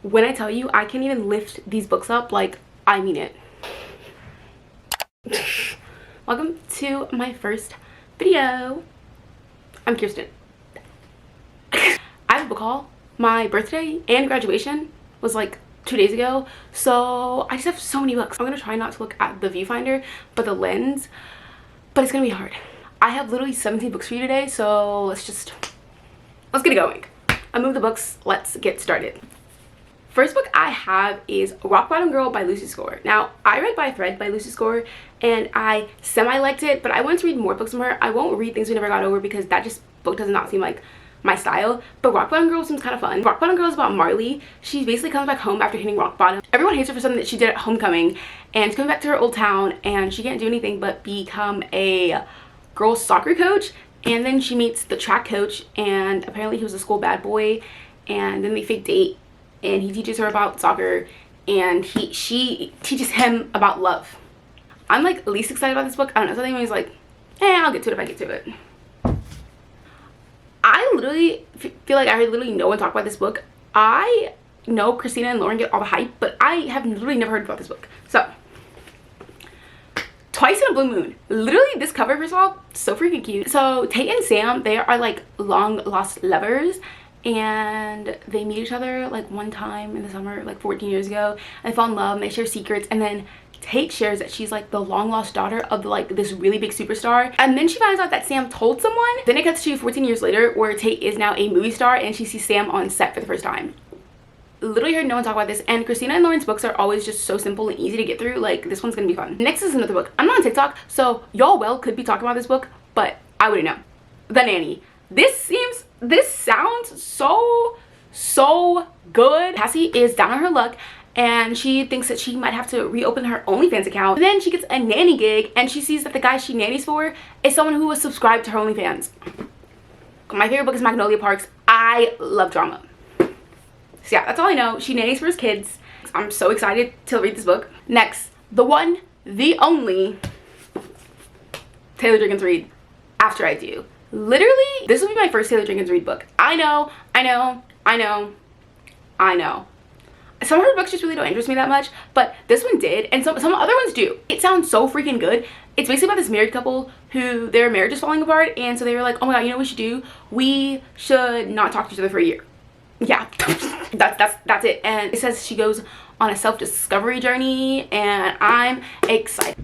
When I tell you I can't even lift these books up, like, I mean it. Welcome to my first video. I'm Kirsten. I have a book haul. My birthday and graduation was like 2 days ago, so I just have so many books. I'm gonna try not to look at the viewfinder but the lens, but it's gonna be hard. I have literally 17 books for you today, so let's get it going. I moved the books, let's get started. First book I have is Rock Bottom Girl by Lucy Score. Now, I read By a Thread by Lucy Score and I semi-liked it, but I wanted to read more books from her. I won't read Things We Never Got Over because that book does not seem like my style, but Rock Bottom Girl seems kind of fun. Rock Bottom Girl is about Marley. She basically comes back home after hitting rock bottom. Everyone hates her for something that she did at homecoming, and she's coming back to her old town and she can't do anything but become a girls soccer coach. And then she meets the track coach, and apparently he was a school bad boy, and then they fake date and he teaches her about soccer and she teaches him about love. I'm like least excited about this book. I don't know, something is like, I'll get to it if I get to it. I literally feel like I heard literally no one talk about this book. I know Christina and Lauren get all the hype, but I have literally never heard about this book. So, Twice in a Blue Moon. Literally, this cover, first of all, so freaking cute. So Tate and Sam, they are like long lost lovers, and they meet each other like one time in the summer, like 14 years ago, and they fall in love and they share secrets. And then Tate shares that she's like the long lost daughter of like this really big superstar, and then she finds out that Sam told someone. Then it cuts to 14 years later where Tate is now a movie star and she sees Sam on set for the first time. Literally heard no one talk about this, and Christina and Lauren's books are always just so simple and easy to get through. Like, this one's gonna be fun. Next is another book. I'm not on TikTok, so y'all could be talking about this book, but I wouldn't know. The Nanny. This sounds so good. Cassie is down on her luck and she thinks that she might have to reopen her OnlyFans account. And then she gets a nanny gig and she sees that the guy she nannies for is someone who was subscribed to her OnlyFans. My favorite book is Magnolia Parks. I love drama. So yeah, that's all I know. She nannies for his kids. I'm so excited to read this book. Next, the one, the only Taylor Jenkins read, After I Do. Literally, this will be my first Taylor Jenkins read book. I know. Some of her books just really don't interest me that much, but this one did, and some other ones do. It sounds so freaking good. It's basically about this married couple who their marriage is falling apart, and so they were like, oh my god, you know what we should do? We should not talk to each other for a year. Yeah, that's it. And it says she goes on a self-discovery journey, and I'm excited.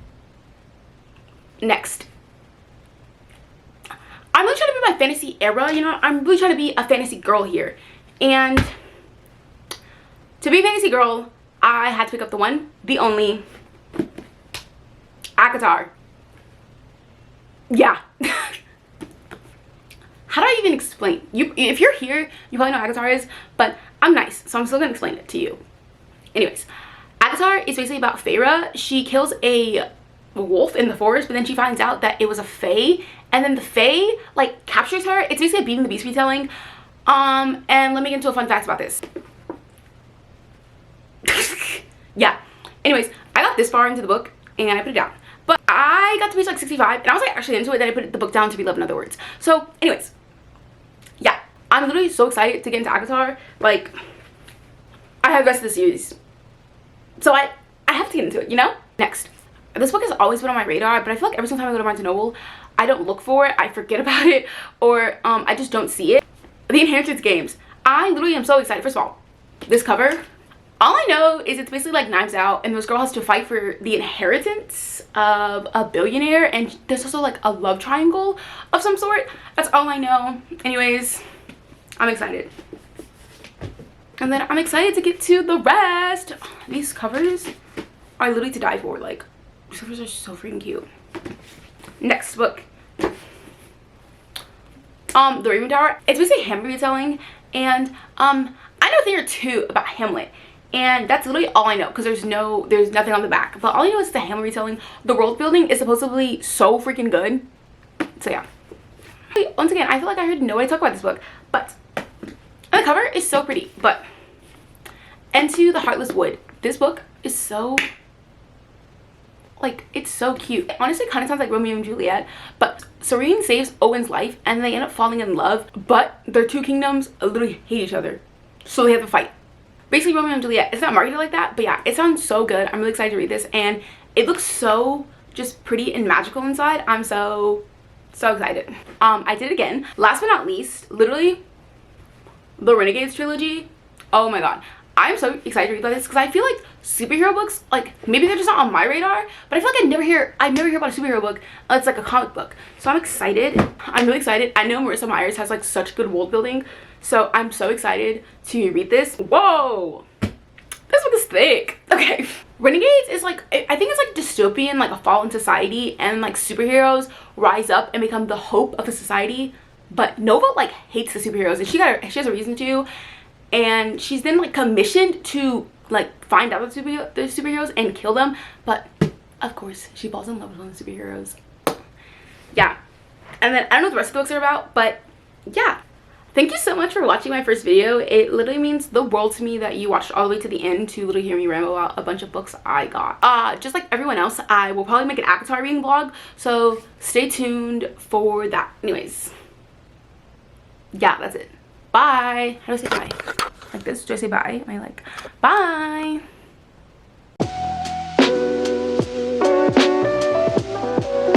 Next, I'm really trying to be my fantasy era, you know. I'm really trying to be a fantasy girl here, and to be a fantasy girl, I had to pick up the one, the only, ACOTAR. Yeah. How do I even explain? If you're here, you probably know what ACOTAR is, but I'm nice, so I'm still gonna explain it to you. Anyways, ACOTAR is basically about Feyre. She kills a wolf in the forest, but then she finds out that it was a fae, and then the fae like captures her. It's basically a Beauty and the Beast retelling. And let me get into a fun fact about this. Yeah. Anyways, I got this far into the book and I put it down, but I got to page like 65 and I was like actually into it. Then I put the book down to be loved in other words. So anyways, yeah, I'm literally so excited to get into ACOTAR. Like, I have the rest of the series, so I have to get into it, you know. Next, this book has always been on my radar, but I feel like every single time I go to Barnes & Noble, I don't look for it, I forget about it, or I just don't see it. The Inheritance Games. I literally am so excited. First of all, this cover, all I know is it's basically like Knives Out, and this girl has to fight for the inheritance of a billionaire, and there's also like a love triangle of some sort. That's all I know. Anyways, I'm excited. And then I'm excited to get to the rest. These covers are literally to die for. Like, these covers are so freaking cute. Next book. The Raven Tower. It's basically a Hamlet retelling, and I know a thing or two about Hamlet. And that's literally all I know, because there's nothing on the back. But all I know is the Hamlet retelling. The world building is supposedly so freaking good. So yeah. Once again, I feel like I heard nobody talk about this book, but the cover is so pretty. But Into the Heartless Wood. This book is so, like, it's so cute. It honestly kind of sounds like Romeo and Juliet, but Serene saves Owen's life and they end up falling in love, but their two kingdoms literally hate each other, so they have to fight. basically Romeo and Juliet. It's not marketed like that, but yeah, it sounds so good. I'm really excited to read this, and it looks so just pretty and magical inside. I'm so excited. I did it again. Last but not least, literally the Renegades trilogy. Oh my god, I'm so excited to read about this because I feel like superhero books, like, maybe they're just not on my radar, but I feel like I never hear about a superhero book unless it's like a comic book. So I'm excited. I'm really excited. I know Marissa Myers has like such good world building, so I'm so excited to read this. Whoa, this book is thick. Okay, Renegades is like, I think it's like dystopian, like a fallen society, and like superheroes rise up and become the hope of the society. But Nova like hates the superheroes, and she has a reason to, and she's then like commissioned to like find out the superheroes and kill them. But of course she falls in love with one of the superheroes. Yeah, and then I don't know what the rest of the books are about, but yeah. Thank you so much for watching my first video. It literally means the world to me that you watched all the way to the end to literally hear me ramble about a bunch of books I got. Just like everyone else, I will probably make an Avatar reading vlog, so stay tuned for that. Anyways, yeah, that's it. Bye. How do I say bye? Like this? Do I say bye? Am I like, bye?